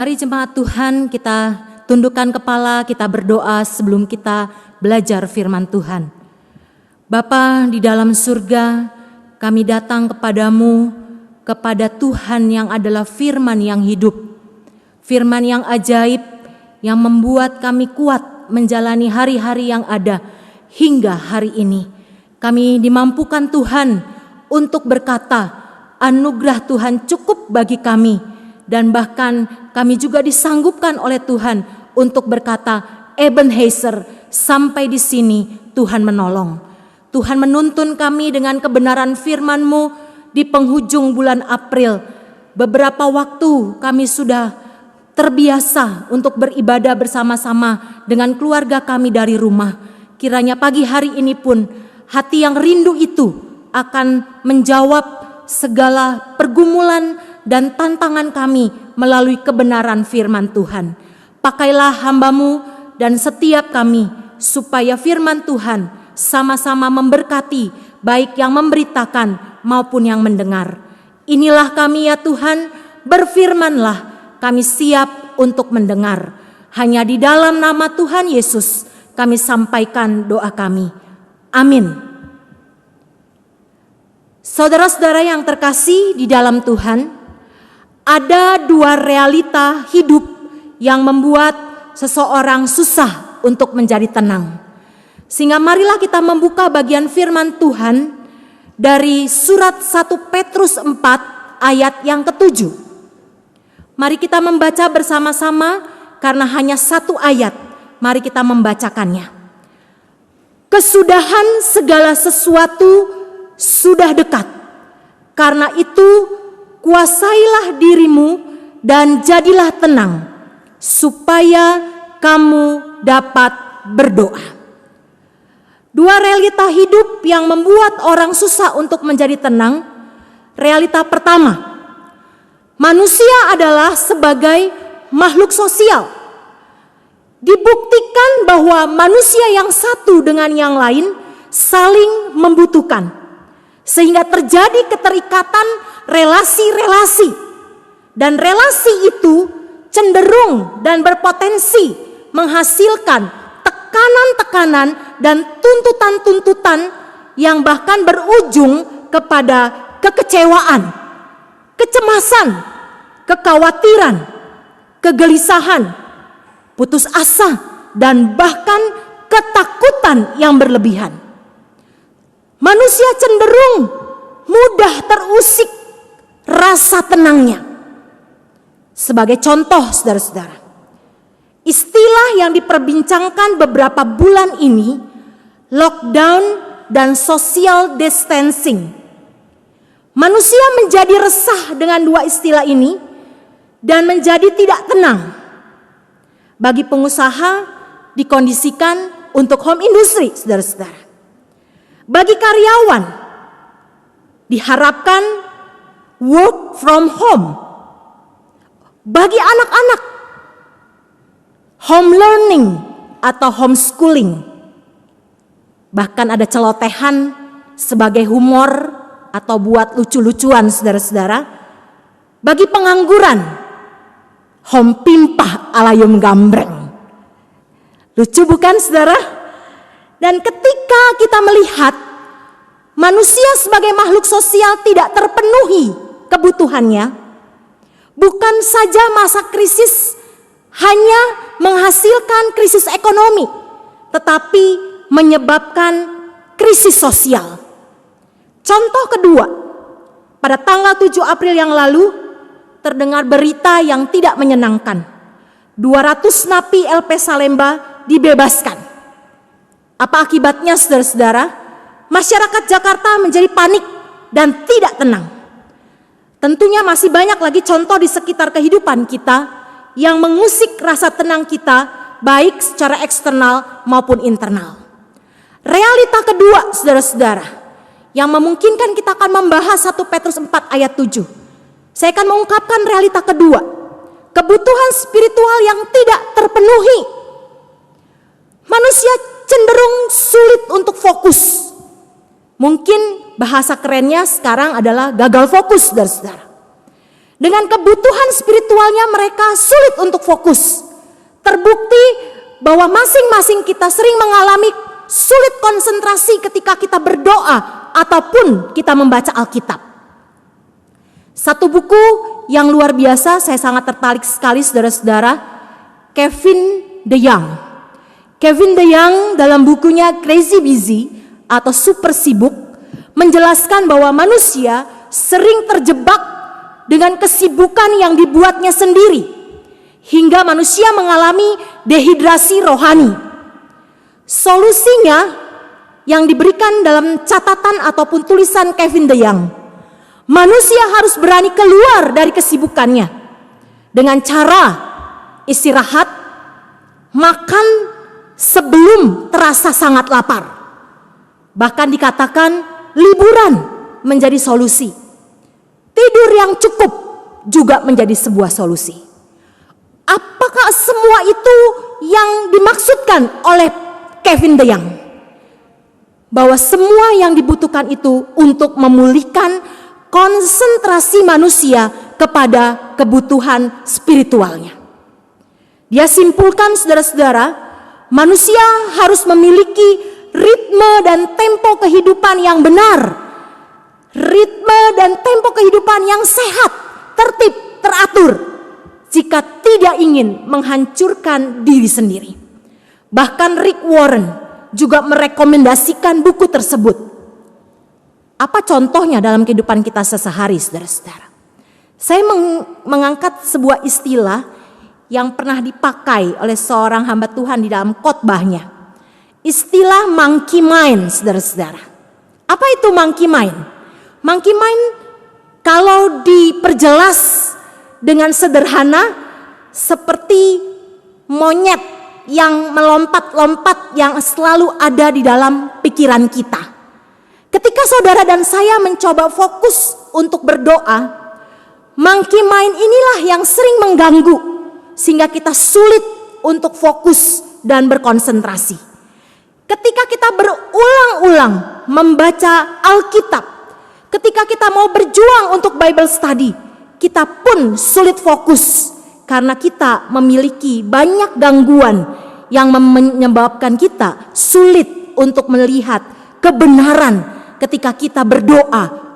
Mari jemaat Tuhan, kita tundukkan kepala, kita berdoa sebelum kita belajar firman Tuhan. Bapa di dalam surga, kami datang kepadamu, kepada Tuhan yang adalah firman yang hidup, firman yang ajaib, yang membuat kami kuat menjalani hari-hari yang ada hingga hari ini. Kami dimampukan Tuhan untuk berkata, anugerah Tuhan cukup bagi kami. Dan bahkan kami juga disanggupkan oleh Tuhan untuk berkata, Ebenezer, sampai di sini Tuhan menolong. Tuhan menuntun kami dengan kebenaran firman-Mu di penghujung bulan April. Beberapa waktu kami sudah terbiasa untuk beribadah bersama-sama dengan keluarga kami dari rumah. Kiranya pagi hari ini pun hati yang rindu itu akan menjawab segala pergumulan dan tantangan kami melalui kebenaran firman Tuhan. Pakailah hamba-Mu dan setiap kami supaya firman Tuhan sama-sama memberkati baik yang memberitakan maupun yang mendengar. Inilah kami ya Tuhan, berfirmanlah, kami siap untuk mendengar. Hanya di dalam nama Tuhan Yesus kami sampaikan doa kami. Amin. Saudara-saudara yang terkasih di dalam Tuhan, ada dua realita hidup yang membuat seseorang susah untuk menjadi tenang. Sehingga marilah kita membuka bagian firman Tuhan dari surat 1 Petrus 4 ayat yang ke-7. Mari kita membaca bersama-sama karena hanya satu ayat. Mari kita membacakannya. Kesudahan segala sesuatu sudah dekat. Karena itu kuasailah dirimu dan jadilah tenang, supaya kamu dapat berdoa. Dua realita hidup yang membuat orang susah untuk menjadi tenang. Realita pertama, manusia adalah sebagai makhluk sosial. Dibuktikan bahwa manusia yang satu dengan yang lain saling membutuhkan, sehingga terjadi keterikatan relasi-relasi, dan relasi itu cenderung dan berpotensi menghasilkan tekanan-tekanan dan tuntutan-tuntutan yang bahkan berujung kepada kekecewaan, kecemasan, kekhawatiran, kegelisahan, putus asa, dan bahkan ketakutan yang berlebihan. Manusia cenderung mudah terusik rasa tenangnya. Sebagai contoh, saudara-saudara, istilah yang diperbincangkan beberapa bulan ini, lockdown dan social distancing. Manusia menjadi resah dengan dua istilah ini dan menjadi tidak tenang. Bagi pengusaha dikondisikan untuk home industry, saudara-saudara. Bagi karyawan diharapkan work from home. Bagi anak-anak, home learning atau homeschooling. Bahkan ada celotehan sebagai humor atau buat lucu-lucuan, saudara-saudara. Bagi pengangguran, home pimpah alayum gambreng. Lucu bukan, saudara? Dan ketika kita melihat manusia sebagai makhluk sosial tidak terpenuhi kebutuhannya, bukan saja masa krisis hanya menghasilkan krisis ekonomi, tetapi menyebabkan krisis sosial. Contoh kedua, pada tanggal 7 April yang lalu terdengar berita yang tidak menyenangkan. 200 napi LP Salemba dibebaskan. Apa akibatnya, saudara-saudara? Masyarakat Jakarta menjadi panik dan tidak tenang. Tentunya masih banyak lagi contoh di sekitar kehidupan kita yang mengusik rasa tenang kita, baik secara eksternal maupun internal. Realita kedua, saudara-saudara, yang memungkinkan kita akan membahas 1 Petrus 4 ayat 7. Saya akan mengungkapkan realita kedua, kebutuhan spiritual yang tidak terpenuhi. Manusia cenderung sulit untuk fokus. Mungkin bahasa kerennya sekarang adalah gagal fokus, saudara-saudara. Dengan kebutuhan spiritualnya mereka sulit untuk fokus. Terbukti bahwa masing-masing kita sering mengalami sulit konsentrasi ketika kita berdoa ataupun kita membaca Alkitab. Satu buku yang luar biasa, saya sangat tertarik sekali saudara-saudara, Kevin DeYoung. Kevin DeYoung dalam bukunya Crazy Busy atau Super Sibuk menjelaskan bahwa manusia sering terjebak dengan kesibukan yang dibuatnya sendiri, hingga manusia mengalami dehidrasi rohani. Solusinya yang diberikan dalam catatan ataupun tulisan Kevin DeYoung, manusia harus berani keluar dari kesibukannya dengan cara istirahat, makan sebelum terasa sangat lapar. Bahkan dikatakan liburan menjadi solusi. Tidur yang cukup juga menjadi sebuah solusi. Apakah semua itu yang dimaksudkan oleh Kevin DeYoung? Bahwa semua yang dibutuhkan itu untuk memulihkan konsentrasi manusia kepada kebutuhan spiritualnya. Dia simpulkan saudara-saudara, manusia harus memiliki ritme dan tempo kehidupan yang benar. Ritme dan tempo kehidupan yang sehat, tertib, teratur, jika tidak ingin menghancurkan diri sendiri. Bahkan Rick Warren juga merekomendasikan buku tersebut. Apa contohnya dalam kehidupan kita sehari-hari, saudara-saudara? Saya mengangkat sebuah istilah yang pernah dipakai oleh seorang hamba Tuhan di dalam khotbahnya. Istilah monkey mind, saudara-saudara. Apa itu monkey mind? Monkey mind kalau diperjelas dengan sederhana seperti monyet yang melompat-lompat yang selalu ada di dalam pikiran kita. Ketika saudara dan saya mencoba fokus untuk berdoa, monkey mind inilah yang sering mengganggu sehingga kita sulit untuk fokus dan berkonsentrasi. Ketika kita berulang-ulang membaca Alkitab, ketika kita mau berjuang untuk Bible study, kita pun sulit fokus karena kita memiliki banyak gangguan yang menyebabkan kita sulit untuk melihat kebenaran ketika kita berdoa